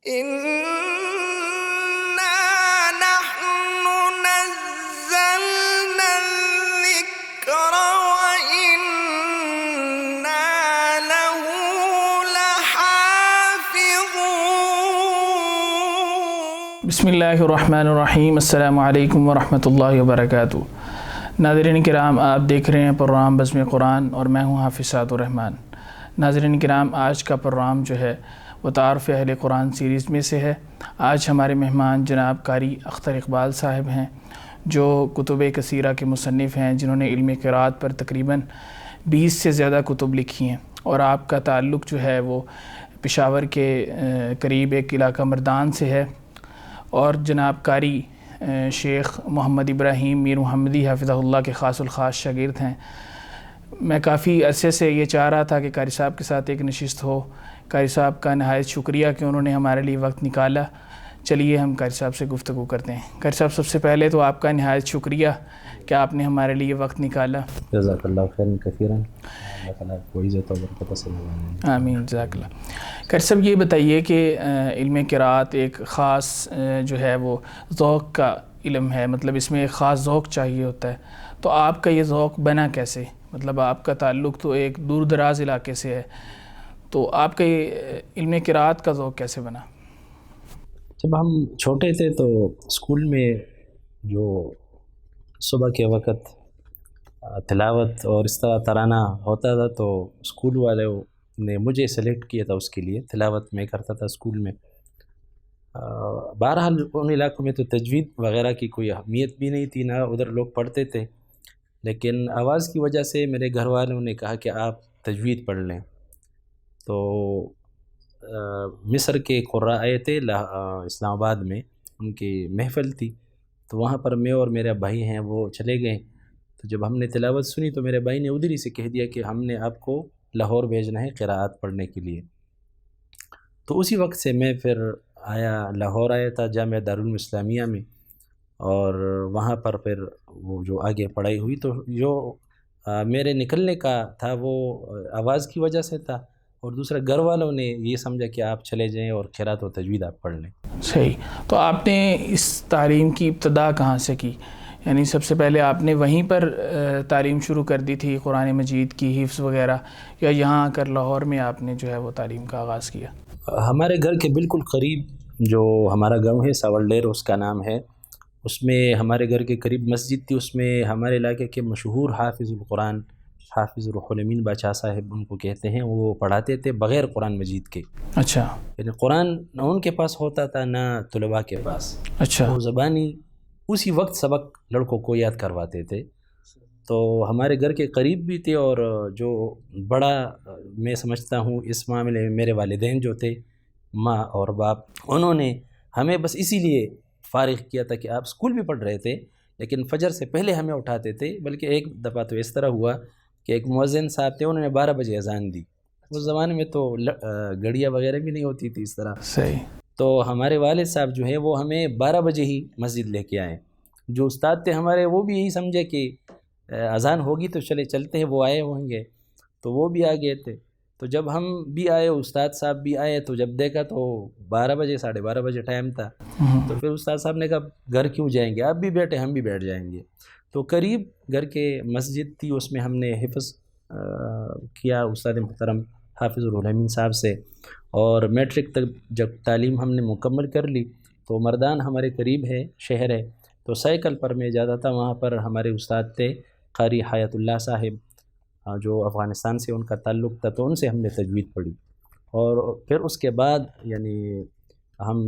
إنا نحن نزلنا الذكر وإنا له لحافظون۔ بسم اللہ الرحمن الرحیم۔ السلام علیکم ورحمۃ اللہ وبرکاتہ۔ ناظرین کرام، آپ دیکھ رہے ہیں پروگرام بزم قرآن اور میں ہوں حافظ سعد الرحمن۔ ناظرین کرام، آج کا پروگرام جو ہے وہ تعارف اہل قرآن سیریز میں سے ہے۔ آج ہمارے مہمان جناب قاری اختر اقبال صاحب ہیں، جو کتب کثیرہ کے مصنف ہیں، جنہوں نے علم قرات پر تقریباً 20 سے زیادہ کتب لکھی ہیں، اور آپ کا تعلق جو ہے وہ پشاور کے قریب ایک علاقہ مردان سے ہے، اور جناب قاری شیخ محمد ابراہیم میر محمدی حفظہ اللہ کے خاص الخاص شاگرد ہیں۔ میں کافی عرصے سے یہ چاہ رہا تھا کہ قاری صاحب کے ساتھ ایک نشست ہو۔ قاری صاحب کا نہایت شکریہ کہ انہوں نے ہمارے لیے وقت نکالا۔ چلیے ہم قاری صاحب سے گفتگو کرتے ہیں۔ قاری صاحب، سب سے پہلے تو آپ کا نہایت شکریہ کہ آپ نے ہمارے لیے وقت نکالا۔ جزاک اللہ خیرا کثیرا، اللہ تعالیٰ کو عزت و برکت سے نوازے۔ آمین، جزاک اللہ۔ قاری صاحب، یہ بتائیے کہ علم قرات ایک خاص جو ہے وہ ذوق کا علم ہے، مطلب اس میں ایک خاص ذوق چاہیے ہوتا ہے، تو آپ کا یہ ذوق بنا کیسے؟ مطلب آپ کا تعلق تو ایک دور دراز علاقے سے ہے، تو آپ کا یہ علم قرات کا ذوق کیسے بنا؟ جب ہم چھوٹے تھے تو اسکول میں جو صبح کے وقت تلاوت اور اس طرح ترانہ ہوتا تھا، تو اسکول والوں نے مجھے سلیکٹ کیا تھا اس کے لیے۔ تلاوت میں کرتا تھا اسکول میں۔ بہرحال ان علاقوں میں تو تجوید وغیرہ کی کوئی اہمیت بھی نہیں تھی، نہ ادھر لوگ پڑھتے تھے، لیکن آواز کی وجہ سے میرے گھر والوں نے کہا کہ آپ تجوید پڑھ لیں۔ تو مصر کے قراء آئے تھے اسلام آباد میں، ان کی محفل تھی، تو وہاں پر میں اور میرے بھائی ہیں وہ چلے گئے۔ تو جب ہم نے تلاوت سنی تو میرے بھائی نے ادھر ہی سے کہہ دیا کہ ہم نے آپ کو لاہور بھیجنا ہے قراءات پڑھنے کے لیے۔ تو اسی وقت سے میں پھر لاہور آیا تھا جامعہ دارالعلوم اسلامیہ میں، اور وہاں پر پھر وہ جو آگے پڑھائی ہوئی، تو جو میرے نکلنے کا تھا وہ آواز کی وجہ سے تھا، اور دوسرا گھر والوں نے یہ سمجھا کہ آپ چلے جائیں اور قرات و تجوید آپ پڑھ لیں۔ صحیح۔ تو آپ نے اس تعلیم کی ابتدا کہاں سے کی؟ یعنی سب سے پہلے آپ نے وہیں پر تعلیم شروع کر دی تھی قرآن مجید کی حفظ وغیرہ، یا یہاں آ کر لاہور میں آپ نے جو ہے وہ تعلیم کا آغاز کیا؟ ہمارے گھر کے بالکل قریب جو ہمارا گاؤں ہے ساولڈیر اس کا نام ہے، اس میں ہمارے گھر کے قریب مسجد تھی، اس میں ہمارے علاقے کے مشہور حافظ القرآن حافظ روح الامین باچا صاحب ان کو کہتے ہیں، وہ پڑھاتے تھے بغیر قرآن مجید کے۔ اچھا۔ یعنی قرآن نہ ان کے پاس ہوتا تھا نہ طلباء کے پاس۔ اچھا۔ وہ زبانی اسی وقت سبق لڑکوں کو یاد کرواتے تھے۔ تو ہمارے گھر کے قریب بھی تھے، اور جو بڑا میں سمجھتا ہوں اس معاملے میں میرے والدین جو تھے، ماں اور باپ، انہوں نے ہمیں بس اسی لیے فارغ کیا تھا کہ آپ اسکول بھی پڑھ رہے تھے لیکن فجر سے پہلے ہمیں اٹھاتے تھے۔ بلکہ ایک دفعہ تو اس طرح ہوا کہ ایک مؤذن صاحب تھے، انہوں نے 12 بجے اذان دی۔ اس زمانے میں تو گھڑیاں وغیرہ بھی نہیں ہوتی تھی اس طرح۔ صحیح۔ تو ہمارے والد صاحب جو ہیں وہ ہمیں 12 بجے ہی مسجد لے کے آئے۔ جو استاد تھے ہمارے وہ بھی یہی سمجھے کہ اذان ہوگی تو چلتے ہیں، وہ آئے ہوں گے، تو وہ بھی آ گئے تھے۔ تو جب ہم بھی آئے، استاد صاحب بھی آئے، تو جب دیکھا تو 12 بجے 12:30 بجے ٹائم تھا۔ تو پھر استاد صاحب نے کہا گھر کیوں جائیں گے، آپ بھی بیٹھے ہم بھی بیٹھ جائیں گے۔ تو قریب گھر کے مسجد تھی، اس میں ہم نے حفظ کیا استاد محترم حافظ روح الامین صاحب سے، اور میٹرک تک جب تعلیم ہم نے مکمل کر لی تو مردان ہمارے قریب ہے، شہر ہے، تو سائیکل پر میں جاتا تھا۔ وہاں پر ہمارے استاد تھے قاری حیات اللہ صاحب، جو افغانستان سے ان کا تعلق تھا، تو ان سے ہم نے تجوید پڑھی۔ اور پھر اس کے بعد یعنی ہم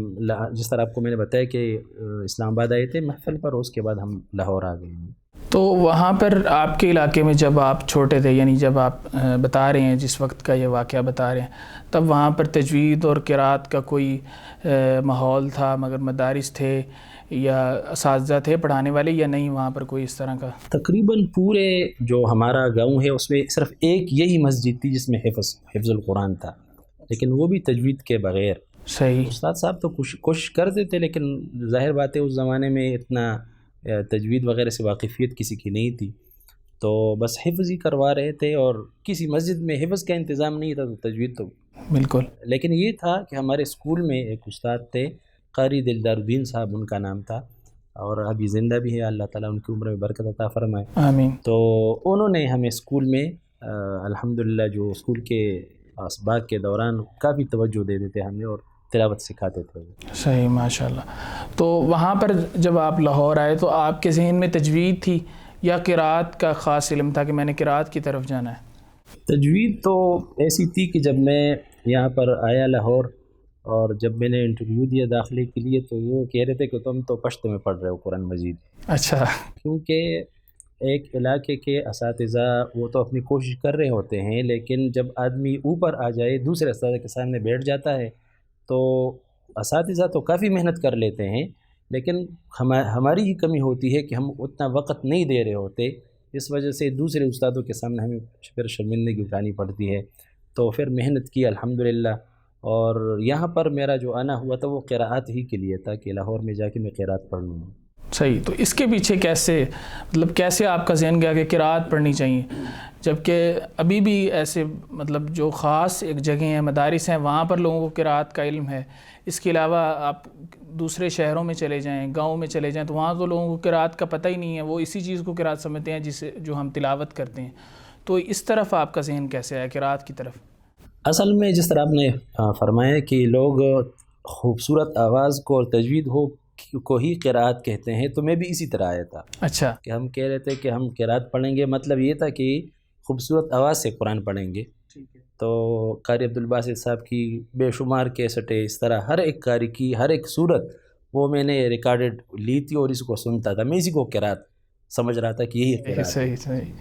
جس طرح آپ کو میں نے بتایا کہ اسلام آباد آئے تھے محفل پر، اس کے بعد ہم لاہور آ گئے ہیں۔ تو وہاں پر آپ کے علاقے میں جب آپ چھوٹے تھے، یعنی جب آپ بتا رہے ہیں جس وقت کا یہ واقعہ بتا رہے ہیں، تب وہاں پر تجوید اور قرات کا کوئی ماحول تھا، مگر مدارس تھے یا اساتذہ تھے پڑھانے والے، یا نہیں وہاں پر کوئی اس طرح کا؟ تقریباً پورے جو ہمارا گاؤں ہے اس میں صرف ایک یہی مسجد تھی جس میں حفظ القرآن تھا، لیکن وہ بھی تجوید کے بغیر۔ صحیح۔ استاد صاحب تو کوشش کرتے تھے، لیکن ظاہر بات ہے اس زمانے میں اتنا تجوید وغیرہ سے واقفیت کسی کی نہیں تھی، تو بس حفظ ہی کروا رہے تھے، اور کسی مسجد میں حفظ کا انتظام نہیں تھا، تو تجوید تو بالکل. لیکن یہ تھا کہ ہمارے اسکول میں ایک استاد تھے قاری دلدار الدین صاحب ان کا نام تھا، اور ابھی زندہ بھی ہے، اللہ تعالیٰ ان کی عمر میں برکت عطا فرمائے. آمین. تو انہوں نے ہمیں اسکول میں الحمدللہ جو اسکول کے اسباق کے دوران کافی توجہ دیتے تھے ہمیں اور تلاوت سکھاتے تھے. صحیح، ماشاء اللہ. تو وہاں پر جب آپ لاہور آئے تو آپ کے ذہن میں تجوید تھی یا قرات کا خاص علم تھا کہ میں نے قرات کی طرف جانا ہے؟ تجوید تو ایسی تھی کہ جب میں یہاں پر آیا لاہور اور جب میں نے انٹرویو دیا داخلے کے لیے تو وہ کہہ رہے تھے کہ تم تو پشت میں پڑھ رہے ہو قرآن مجید. اچھا. کیونکہ ایک علاقے کے اساتذہ وہ تو اپنی کوشش کر رہے ہوتے ہیں، لیکن جب آدمی اوپر آ جائے دوسرے اساتذہ کے سامنے بیٹھ جاتا ہے تو اساتذہ تو کافی محنت کر لیتے ہیں، لیکن ہماری ہی کمی ہوتی ہے کہ ہم اتنا وقت نہیں دے رہے ہوتے، اس وجہ سے دوسرے استادوں کے سامنے ہمیں پھر شرمندگی اٹھانی پڑتی ہے. تو پھر محنت کی الحمدللہ، اور یہاں پر میرا جو آنا ہوا تھا وہ قراءات ہی کے لیے تھا کہ لاہور میں جا کے میں قراءت پڑھ لوں. صحیح. تو اس کے پیچھے کیسے آپ کا ذہن گیا کہ قراءت پڑھنی چاہیے، جبکہ ابھی بھی ایسے جو خاص ایک جگہیں ہیں، مدارس ہیں، وہاں پر لوگوں کو قراءت کا علم ہے. اس کے علاوہ آپ دوسرے شہروں میں چلے جائیں، گاؤں میں چلے جائیں، تو وہاں تو لوگوں کو قراءت کا پتہ ہی نہیں ہے، وہ اسی چیز کو قراءت سمجھتے ہیں جو ہم تلاوت کرتے ہیں. تو اس طرف آپ کا ذہن کیسے آیا قراءت کی طرف؟ اصل میں جس طرح آپ نے فرمایا کہ لوگ خوبصورت آواز کو اور تجوید کو ہی قراءت کہتے ہیں، تو میں بھی اسی طرح آیا تھا. اچھا. کہ ہم کہہ رہے تھے کہ ہم قراءت پڑھیں گے، مطلب یہ تھا کہ خوبصورت آواز سے قرآن پڑھیں گے. تو قاری عبدالباسط صاحب کی بے شمار کیسٹیں، اس طرح ہر ایک قاری کی ہر ایک صورت وہ میں نے ریکارڈڈ لی تھی اور اس کو سنتا تھا. میں اسی کو قراءت سمجھ رہا تھا کہ یہی قراءت. صحیح.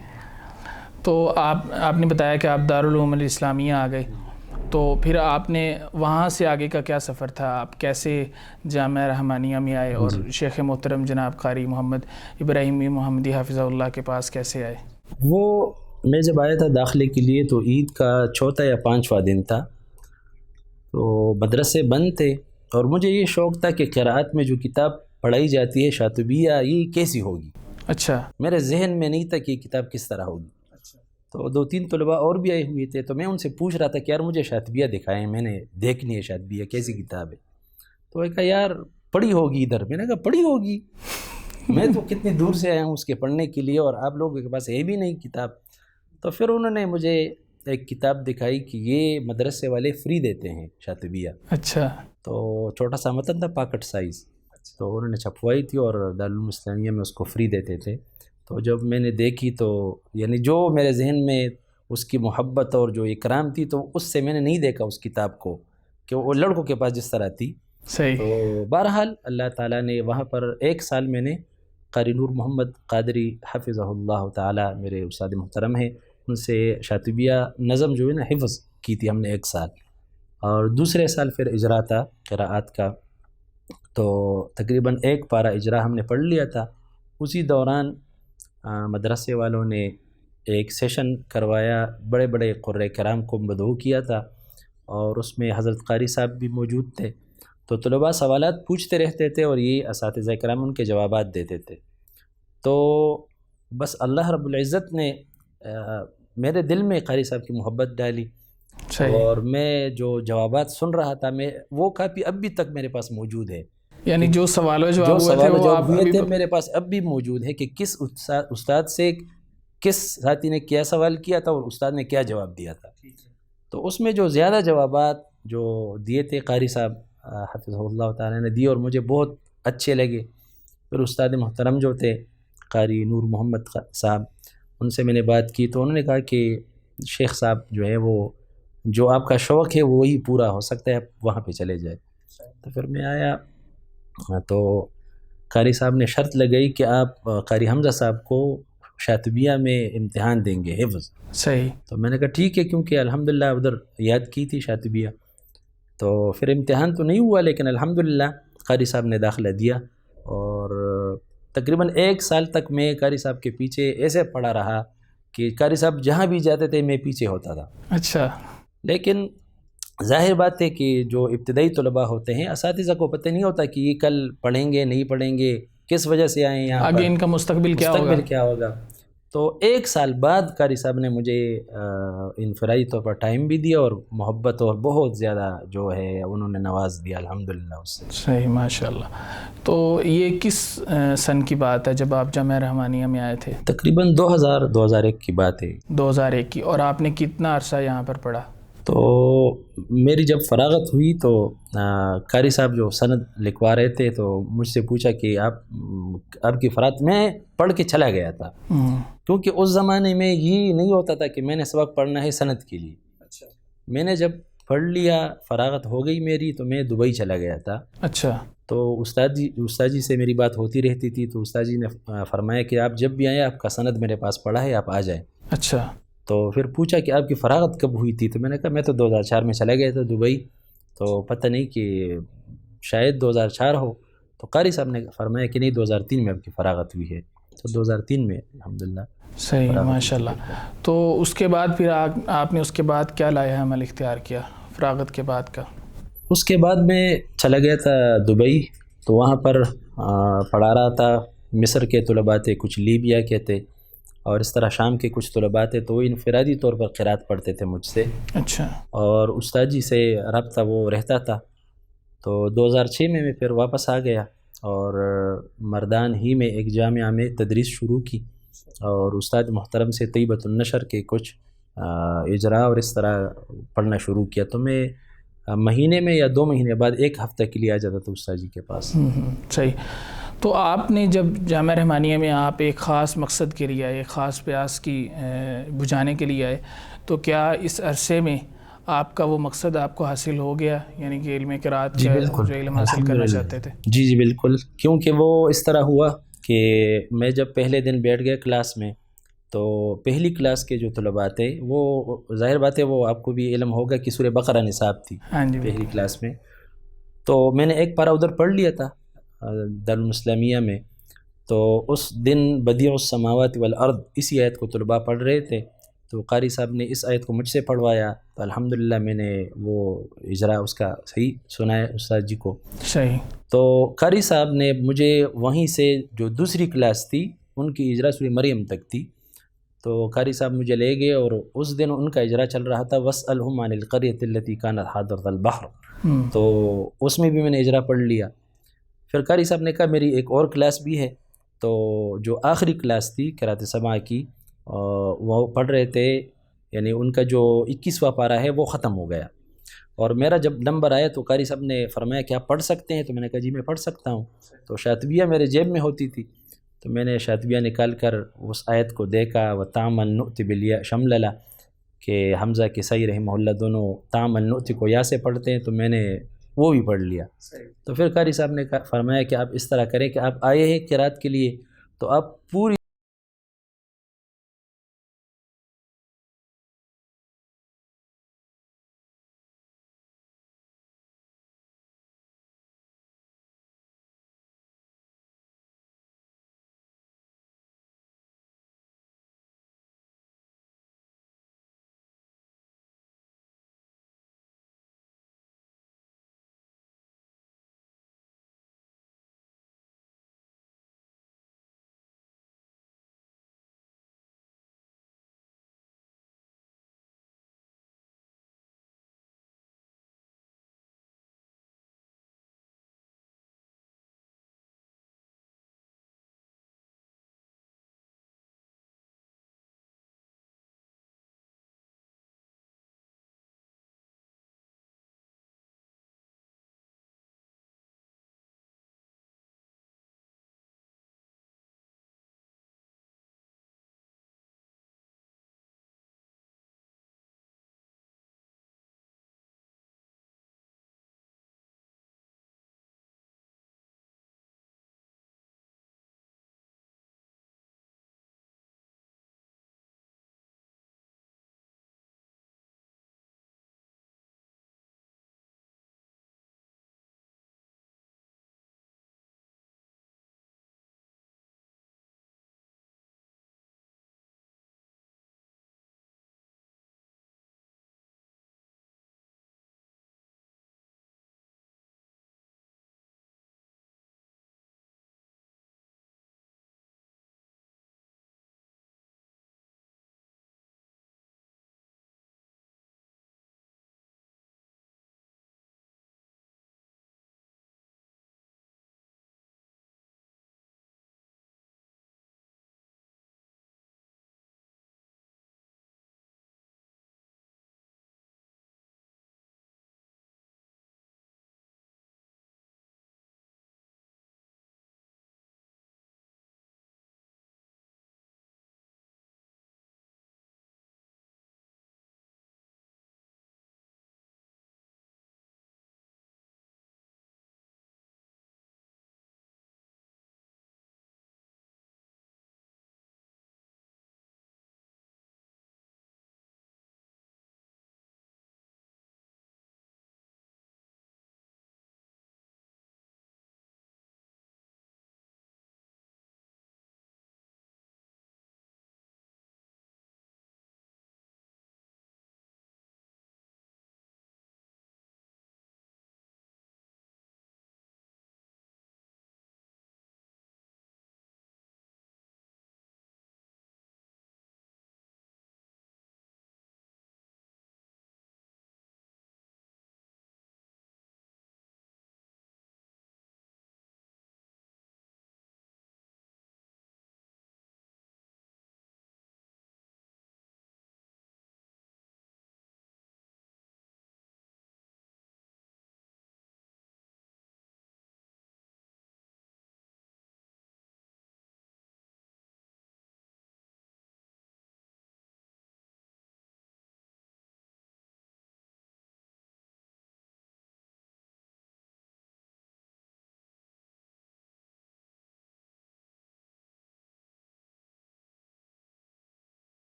تو آپ نے بتایا کہ آپ دارالعلوم الاسلامیہ آ گئے، تو پھر آپ نے وہاں سے آگے کا کیا سفر تھا؟ آپ کیسے جامعہ رحمانیہ میں آئے اور شیخ محترم جناب قاری محمد ابراہیمی محمدی حافظہ اللہ کے پاس کیسے آئے؟ وہ میں جب آیا تھا داخلے کے لیے تو عید کا 4 یا 5واں دن تھا، تو مدرسے بند تھے اور مجھے یہ شوق تھا کہ قراءت میں جو کتاب پڑھائی جاتی ہے شاطبیہ، یہ کیسی ہوگی. اچھا. میرے ذہن میں نہیں تھا کہ یہ کتاب کس طرح ہوگی. تو 2-3 طلباء اور بھی آئے ہوئے تھے، تو میں ان سے پوچھ رہا تھا کہ یار مجھے شاطبیہ دکھائیں، میں نے دیکھنی ہے شاطبیہ کیسی کتاب ہے. تو وہ کہا یار پڑھی ہوگی ادھر. میں نے کہا پڑھی ہوگی، میں تو کتنی دور سے آیا ہوں اس کے پڑھنے کے لیے اور آپ لوگوں کے پاس ہے بھی نہیں کتاب. تو پھر انہوں نے مجھے ایک کتاب دکھائی کہ یہ مدرسے والے فری دیتے ہیں شاطبیہ. اچھا. تو چھوٹا سا متن تھا پاکٹ سائز، تو انہوں نے چھپوائی تھی اور دارالعلوم اسلامیہ میں اس کو فری دیتے تھے. تو جب میں نے دیکھی تو یعنی جو میرے ذہن میں اس کی محبت اور جو اکرام تھی تو اس سے میں نے نہیں دیکھا اس کتاب کو کہ وہ لڑکوں کے پاس جس طرح تھی. صحیح. تو بہرحال اللہ تعالیٰ نے وہاں پر 1 سال میں نے قاری نور محمد قادری حفظہ اللہ تعالیٰ میرے استاد محترم ہیں، ان سے شاطبیہ نظم جو ہے نا حفظ کی تھی ہم نے 1 سال، اور دوسرے سال پھر اجرا تھا قراءات کا. تو تقریباً 1 پارہ اجرا ہم نے پڑھ لیا تھا. اسی دوران مدرسے والوں نے ایک سیشن کروایا، بڑے بڑے قرۂ کرام کو مدعو کیا تھا اور اس میں حضرت قاری صاحب بھی موجود تھے. تو طلباء سوالات پوچھتے رہتے تھے اور یہ اساتذہ کرام ان کے جوابات دیتے تھے. تو بس اللہ رب العزت نے میرے دل میں قاری صاحب کی محبت ڈالی. اور میں جو جوابات سن رہا تھا وہ کافی اب بھی تک میرے پاس موجود ہے. یعنی جو سوال و جواب ہوئے تھے میرے پاس اب بھی موجود ہے کہ کس استاد سے کس ساتھی نے کیا سوال کیا تھا اور استاد نے کیا جواب دیا تھا. تو اس میں جو زیادہ جوابات جو دیے تھے قاری صاحب حفظہ اللہ تعالیٰ نے دیے اور مجھے بہت اچھے لگے. پھر استاد محترم جو تھے قاری نور محمد صاحب، ان سے میں نے بات کی تو انہوں نے کہا کہ شیخ صاحب جو ہے وہ جو آپ کا شوق ہے وہی پورا ہو سکتا ہے، وہاں پہ چلے جائے. تو پھر میں آیا تو قاری صاحب نے شرط لگائی کہ آپ قاری حمزہ صاحب کو شاطبیہ میں امتحان دیں گے حفظ. صحیح. تو میں نے کہا ٹھیک ہے، کیونکہ الحمدللہ ادھر یاد کی تھی شاطبیہ. تو پھر امتحان تو نہیں ہوا لیکن الحمدللہ قاری صاحب نے داخلہ دیا اور تقریباً 1 سال تک میں قاری صاحب کے پیچھے ایسے پڑا رہا کہ قاری صاحب جہاں بھی جاتے تھے میں پیچھے ہوتا تھا. اچھا. لیکن ظاہر بات ہے کہ جو ابتدائی طلباء ہوتے ہیں اساتذہ کو پتہ نہیں ہوتا کہ یہ کل پڑھیں گے نہیں پڑھیں گے، کس وجہ سے آئیں یہاں، آگے ان کا مستقبل کیا ہوگا. تو 1 سال بعد قاری صاحب نے مجھے انفرادی طور پر ٹائم بھی دیا اور محبت اور بہت زیادہ جو ہے انہوں نے نواز دیا الحمدللہ اس سے. صحیح، ماشاء اللہ. تو یہ کس سن کی بات ہے جب آپ جامعہ رحمانیہ میں آئے تھے؟ تقریباً 2001 کی بات ہے. 2001 کی. اور آپ نے کتنا عرصہ یہاں پر پڑھا؟ تو میری جب فراغت ہوئی تو قاری صاحب جو سند لکھوا رہے تھے تو مجھ سے پوچھا کہ آپ کی فراغت. میں پڑھ کے چلا گیا تھا کیونکہ اس زمانے میں یہ نہیں ہوتا تھا کہ میں نے سبق پڑھنا ہے سند کے لیے. اچھا. میں نے جب پڑھ لیا فراغت ہو گئی میری تو میں دبئی چلا گیا تھا. اچھا. تو استاد جی سے میری بات ہوتی رہتی تھی تو استاد جی نے فرمایا کہ آپ جب بھی آئیں آپ کا سند میرے پاس پڑا ہے آپ آ جائیں. اچھا. تو پھر پوچھا کہ آپ کی فراغت کب ہوئی تھی تو میں نے کہا میں تو 2004 میں چلا گیا تھا دبئی تو پتہ نہیں کہ شاید 2004 ہو. تو قاری صاحب نے فرمایا کہ نہیں 2003 میں آپ کی فراغت ہوئی ہے. تو 2003 میں الحمدللہ. صحیح، ماشاء اللہ. تو اس کے بعد پھر آپ نے اس کے بعد کیا لایا عمل اختیار کیا فراغت کے بعد کا؟ اس کے بعد میں چلا گیا تھا دبئی تو وہاں پر پڑھا رہا تھا. مصر کے طلباء تھے, کچھ لیبیا کے تھے اور اس طرح شام کے کچھ طلباء تھے, تو وہ انفرادی طور پر قرات پڑھتے تھے مجھ سے. اچھا. اور استاد جی سے رابطہ وہ رہتا تھا. تو 2006 میں پھر واپس آ گیا اور مردان ہی میں ایک جامعہ میں تدریس شروع کی اور استاد محترم سے طیبۃ النشر کے کچھ اجراء اور اس طرح پڑھنا شروع کیا. تو میں مہینے میں یا 2 مہینے بعد 1 ہفتہ کے لیے آ جاتا تھا استاد جی کے پاس. صحیح. تو آپ نے جب جامعہ رحمانیہ میں آپ ایک خاص مقصد کے لیے آئے, ایک خاص پیاس کی بجھانے کے لیے آئے, تو کیا اس عرصے میں آپ کا وہ مقصد آپ کو حاصل ہو گیا, یعنی کہ علم قرات جی کا بالکل جو علم حاصل کرنا چاہتے تھے؟ جی بالکل, کیونکہ وہ اس طرح ہوا کہ میں جب پہلے دن بیٹھ گیا کلاس میں تو پہلی کلاس کے جو طلباء تھے وہ ظاہر بات ہے وہ آپ کو بھی علم ہوگا کہ سورہ بقرہ نصاب تھی پہلی کلاس میں. تو میں نے ایک پارہ ادھر پڑھ لیا تھا دارالاسلامیہ میں. تو اس دن بدیع السماوات والارض اسی آیت کو طلباء پڑھ رہے تھے تو قاری صاحب نے اس آیت کو مجھ سے پڑھوایا تو الحمدللہ میں نے وہ اجرا اس کا صحیح سنایا استاد جی کو. صحیح. تو قاری صاحب نے مجھے وہیں سے جو دوسری کلاس تھی ان کی اجرا سورہ مریم تک تھی تو قاری صاحب مجھے لے گئے اور اس دن ان کا اجرا چل رہا تھا واسألہم عن القریۃ التی کانت حاضرۃ البحر. تو اس میں بھی میں نے اجرا پڑھ لیا. پھر قاری صاحب نے کہا میری ایک اور کلاس بھی ہے, تو جو آخری کلاس تھی قرات سماع کی وہ پڑھ رہے تھے, یعنی ان کا جو 21واں پارہ ہے وہ ختم ہو گیا اور میرا جب نمبر آیا تو قاری صاحب نے فرمایا کہ آپ پڑھ سکتے ہیں, تو میں نے کہا جی میں پڑھ سکتا ہوں. تو شاطبیہ میرے جیب میں ہوتی تھی تو میں نے شاطبیہ نکال کر اس آیت کو دیکھا وَتَعْمَلْ نُؤْتِ بِالْيَاءِ شَمْلَلَا کہ حمزہ کے صحیح رحمہ اللہ دونوں تعمل نؤتی کو یا سے پڑھتے ہیں, تو میں نے وہ بھی پڑھ لیا. تو پھر قاری صاحب نے فرمایا کہ آپ اس طرح کریں کہ آپ آئے ہیں قرات کے لیے تو آپ پوری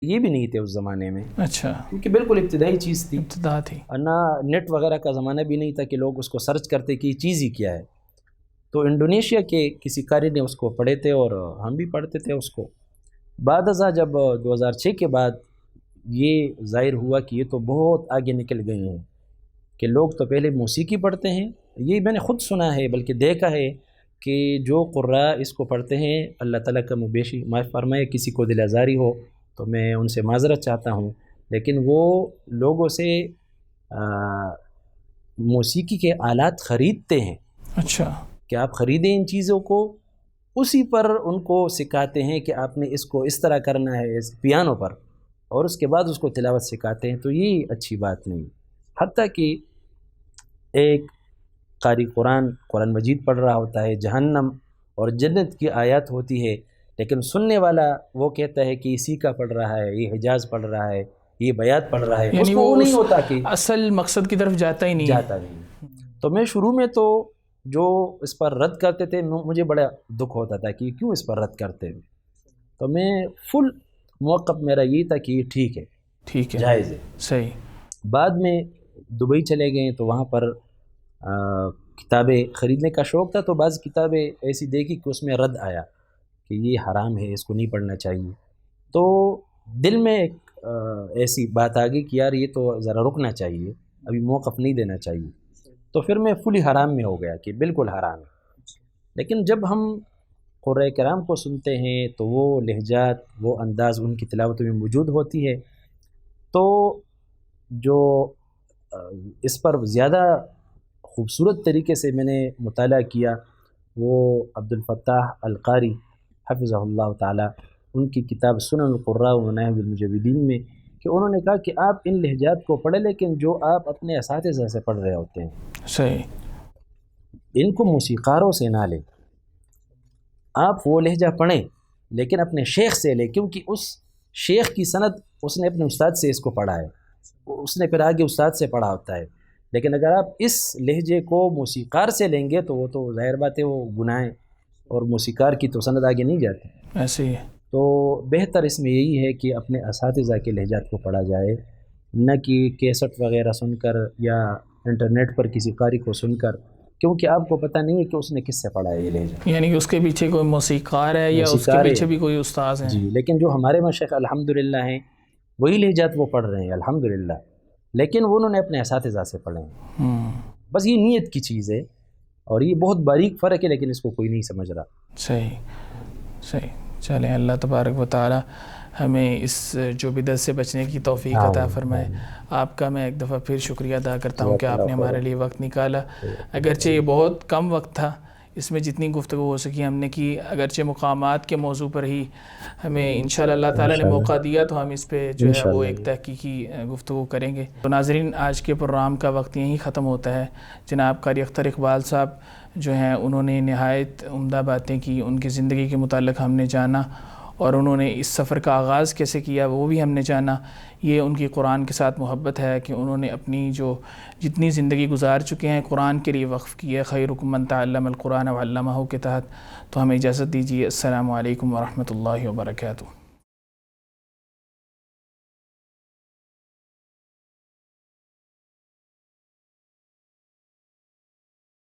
یہ بھی نہیں تھے اس زمانے میں، اچھا، کیونکہ بالکل ابتدائی چیز تھی، ابتدا تھی. اور نہ نیٹ وغیرہ کا زمانہ بھی نہیں تھا کہ لوگ اس کو سرچ کرتے کہ یہ چیز ہی کیا ہے. تو انڈونیشیا کے کسی قاری نے اس کو پڑھے تھے اور ہم بھی پڑھتے تھے اس کو. بعد ازاں جب 2006 کے بعد یہ ظاہر ہوا کہ یہ تو بہت آگے نکل گئے ہیں، کہ لوگ تو پہلے موسیقی پڑھتے ہیں. یہ میں نے خود سنا ہے بلکہ دیکھا ہے کہ جو قراء اس کو پڑھتے ہیں، اللہ تعالیٰ کا مبیشی معاف فرمائے، کسی کو دل آزاری ہو تو میں ان سے معذرت چاہتا ہوں، لیکن وہ لوگوں سے موسیقی کے آلات خریدتے ہیں. اچھا، کہ آپ خریدیں ان چیزوں کو، اسی پر ان کو سکھاتے ہیں کہ آپ نے اس کو اس طرح کرنا ہے اس پیانو پر، اور اس کے بعد اس کو تلاوت سکھاتے ہیں. تو یہ اچھی بات نہیں. حتیٰ کہ ایک قاری قرآن مجید پڑھ رہا ہوتا ہے، جہنم اور جنت کی آیات ہوتی ہے، لیکن سننے والا وہ کہتا ہے کہ اسی کا پڑھ رہا ہے، یہ حجاز پڑھ رہا ہے، یہ بیات پڑھ رہا ہے. یعنی اس کو وہ نہیں ہوتا کہ اصل مقصد کی طرف جاتا ہی نہیں. جاتا نہیں. تو میں شروع میں تو جو اس پر رد کرتے تھے مجھے بڑا دکھ ہوتا تھا کہ کیوں اس پر رد کرتے ہیں. تو میں فل موقف میرا یہ تھا کہ یہ ٹھیک ہے، جائز ہے، صحیح. بعد میں دبئی چلے گئے تو وہاں پر کتابیں خریدنے کا شوق تھا، تو بعض کتابیں ایسی دیکھی کہ اس میں رد آیا کہ یہ حرام ہے، اس کو نہیں پڑھنا چاہیے. تو دل میں ایک ایسی بات آ گئی کہ یار یہ تو ذرا رکنا چاہیے، ابھی موقف نہیں دینا چاہیے. تو پھر میں فلی حرام میں ہو گیا کہ بالکل حرام ہے. لیکن جب ہم قرآن کرام کو سنتے ہیں تو وہ لہجات، وہ انداز ان کی تلاوت میں موجود ہوتی ہے. تو جو اس پر زیادہ خوبصورت طریقے سے میں نے مطالعہ کیا وہ عبد الفتاح القاری حفظہ اللہ تعالی، ان کی کتاب سنن القراء و مناہج المجودین میں، کہ انہوں نے کہا کہ آپ ان لہجات کو پڑھیں لیکن جو آپ اپنے اساتذہ سے پڑھ رہے ہوتے ہیں، صحیح، ان کو موسیقاروں سے نہ لیں. آپ وہ لہجہ پڑھیں لیکن اپنے شیخ سے لیں، کیونکہ اس شیخ کی سند اس نے اپنے استاد سے اس کو پڑھا ہے، اس نے پھر آگے استاد سے پڑھا ہوتا ہے. لیکن اگر آپ اس لہجے کو موسیقار سے لیں گے تو وہ تو ظاہر بات ہے وہ گناہ، اور موسیقار کی تو سند آگے نہیں جاتی. ایسے ہی ہے. تو بہتر اس میں یہی ہے کہ اپنے اساتذہ کے لہجات کو پڑھا جائے، نہ کہ کیسٹ وغیرہ سن کر یا انٹرنیٹ پر کسی قاری کو سن کر، کیونکہ آپ کو پتہ نہیں ہے کہ اس نے کس سے پڑھا ہے یہ لہجہ. یعنی کہ اس کے پیچھے کوئی موسیقار ہے یا اس کے پیچھے بھی کوئی استاذ ہیں. جی، لیکن جو ہمارے مشائخ الحمدللہ ہیں وہی لہجات وہ پڑھ رہے ہیں الحمدللہ، لیکن وہ انہوں نے اپنے اساتذہ سے پڑھے ہیں. بس یہ نیت کی چیز ہے، اور یہ بہت باریک فرق ہے، لیکن اس کو کوئی نہیں سمجھ رہا. صحیح. چلیں، اللہ تبارک و تعالی ہمیں اس جو بدعت سے بچنے کی توفیق عطا فرمائے. آپ کا میں ایک دفعہ پھر شکریہ ادا کرتا ہوں کہ آپ نے ہمارے لیے وقت نکالا. اگرچہ یہ بہت کم وقت تھا، اس میں جتنی گفتگو ہو سکی ہم نے کی، اگرچہ مقامات کے موضوع پر ہی ہمیں انشاءاللہ اللہ تعالیٰ نے موقع دیا تو ہم اس پہ جو ہے وہ ایک تحقیقی گفتگو کریں گے. تو ناظرین، آج کے پروگرام کا وقت یہیں ختم ہوتا ہے. جناب قاری اختر اقبال صاحب جو ہیں انہوں نے نہایت عمدہ باتیں کی، ان کی زندگی کے متعلق ہم نے جانا، اور انہوں نے اس سفر کا آغاز کیسے کیا وہ بھی ہم نے جانا. یہ ان کی قرآن کے ساتھ محبت ہے کہ انہوں نے اپنی جو جتنی زندگی گزار چکے ہیں قرآن کے لیے وقف کی ہے. خیرکم من تعلم القرآن وعلمہ کے تحت. تو ہمیں اجازت دیجیے. السلام علیکم ورحمۃ اللہ وبرکاتہ.